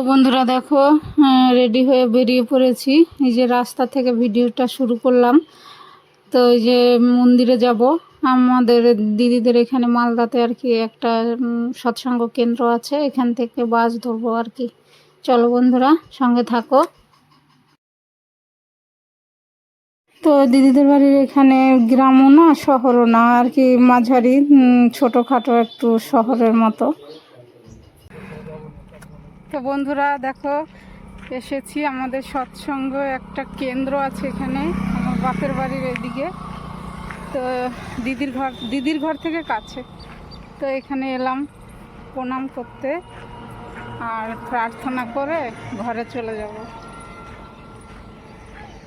বন্ধুরা দেখো, রেডি হয়ে বেরিয়ে পড়েছি। এই যে রাস্তা থেকে ভিডিওটা শুরু করলাম। তো এই যে মন্দিরে যাব। আমাদের দিদিদের এখানে মালদাতে আর কি একটা সৎসঙ্গ কেন্দ্র আছে, এখান থেকে বাস ধরবো আর কি। চলো বন্ধুরা, সঙ্গে থাকো। তো দিদিদের বাড়ির এখানে গ্রামও না শহরও না আর কি, মাঝারি ছোটোখাটো একটু শহরের মতো। তো বন্ধুরা দেখো, এসেছি আমাদের সৎসঙ্গ একটা কেন্দ্র আছে এখানে, আমার বাপের বাড়ির এদিকে। তো দিদির ঘর থেকে কাছে। তো এখানে এলাম প্রণাম করতে আর প্রার্থনা করে ঘরে চলে যাব।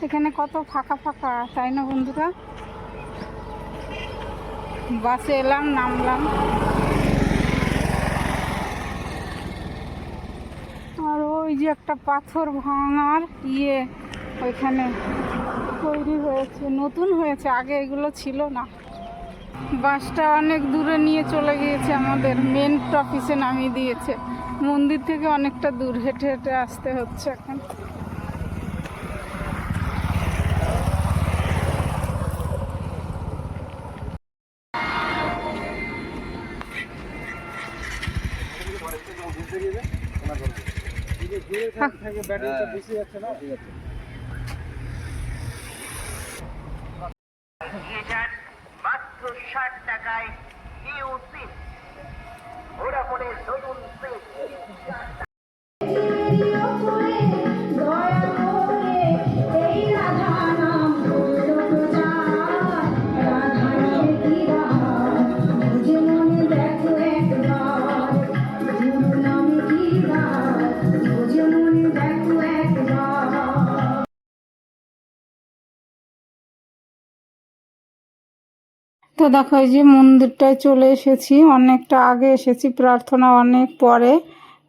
এখানে কত ফাঁকা ফাঁকা, তাই না বন্ধুরা? বাসে এলাম, নামলাম। আর ওই যে একটা পাথর ভাঙার ওইখানে তৈরি হয়েছে, নতুন হয়েছে, আগে এগুলো ছিল না। বাসটা অনেক দূরে নিয়ে চলে গিয়েছে, আমাদের মেন অফিসে নামিয়ে দিয়েছে। মন্দির থেকে অনেকটা দূর, হেঁটে হেঁটে আসতে হচ্ছে এখন। মাত্র 60 টাকায় নিউ সিম, ভোডাফোনের নতুন সিম। তো দেখো, এই যে মন্দিরটায় চলে এসেছি, অনেকটা আগে এসেছি, প্রার্থনা অনেক পরে।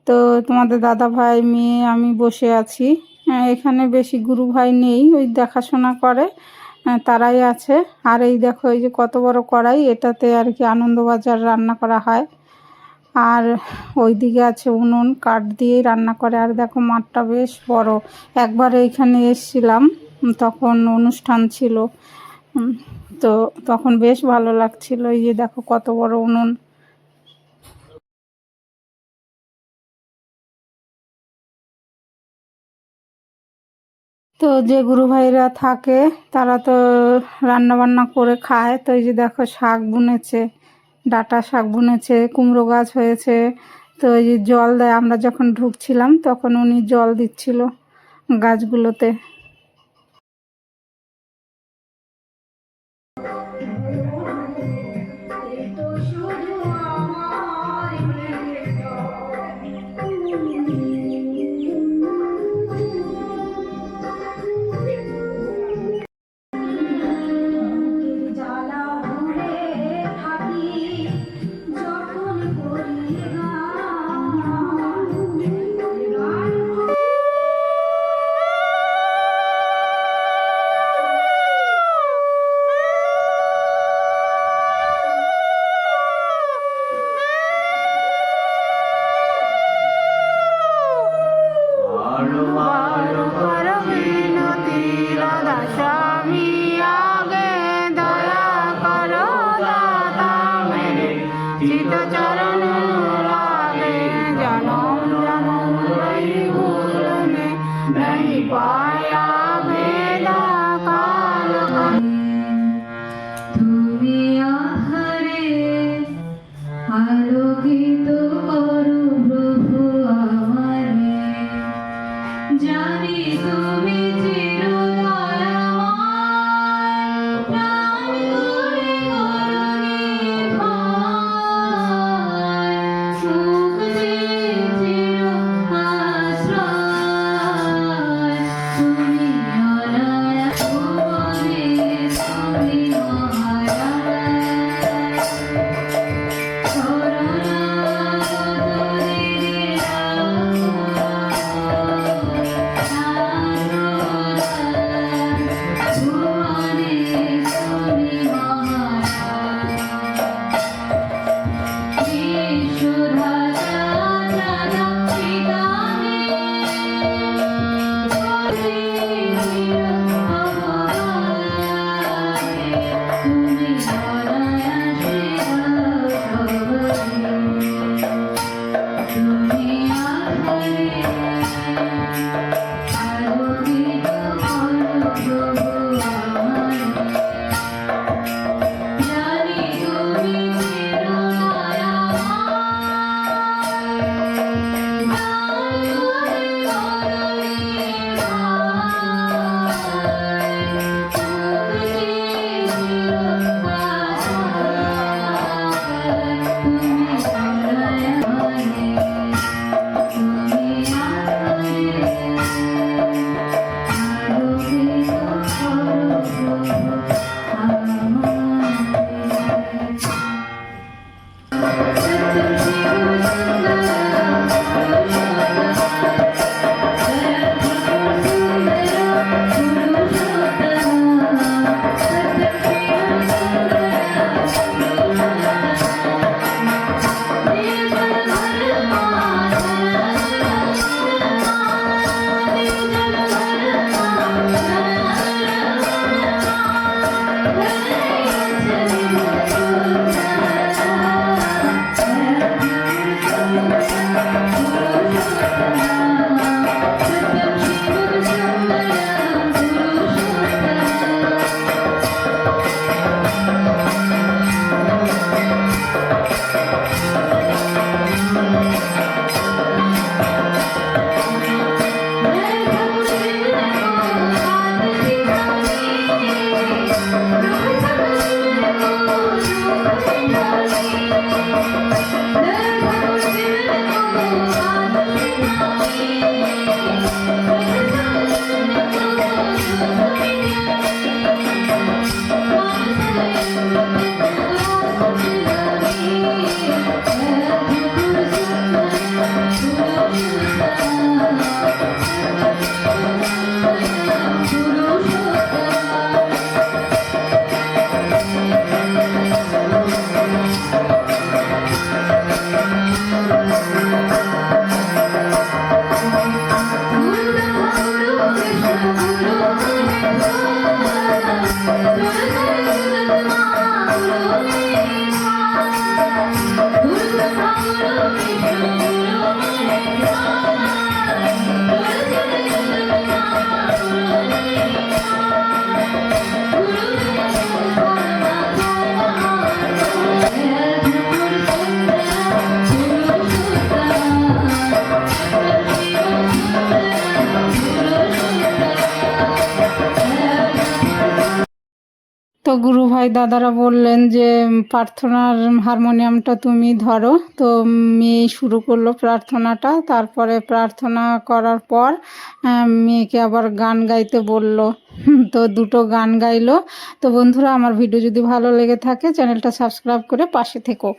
তো তোমাদের দাদা ভাই, মেয়ে, আমি বসে আছি। এখানে বেশি গুরু ভাই নেই, ওই দেখাশোনা করে তারাই আছে। আর এই দেখো, এই যে কত বড় কড়াই, এটাতে আর কি আনন্দবাজার রান্না করা হয়। আর ওইদিকে আছে উনুন, কাঠ দিয়েই রান্না করে। আর দেখো মাঠটা বেশ বড়। একবার এইখানে এসেছিলাম, তখন অনুষ্ঠান ছিল। তো তখন বেশ ভালো লাগছিল। এই যে দেখো কত বড় উনুন। তো যে গুরু ভাইরা থাকে তারা তো রান্না বান্না করে খায়। তো এই যে দেখো শাক বুনেছে, ডাঁটা শাক বুনেছে, কুমড়ো গাছ হয়েছে। তো এই যে জল দেয়, আমরা যখন ঢুকছিলাম তখন উনি জল দিচ্ছিল গাছগুলোতে। তুমি আহারে আলোকিত করো প্রভু আমারে, জানি তুমি চিরদয়াময়, প্রাণ ভরে করো নির্ভয়, মুক্তি চির আশ্রয়। গুরু ভাই দাদারা বললেন যে প্রার্থনার হারমোনিয়ামটা তুমি ধরো। তো মেয়ে শুরু করলো প্রার্থনাটা। তারপরে প্রার্থনা করার পর মেয়েকে আবার গান গাইতে বলল। তো দুটো গান গাইলো। তো বন্ধুরা, আমার ভিডিও যদি ভালো লেগে থাকে চ্যানেলটা সাবস্ক্রাইব করে পাশে থেকো।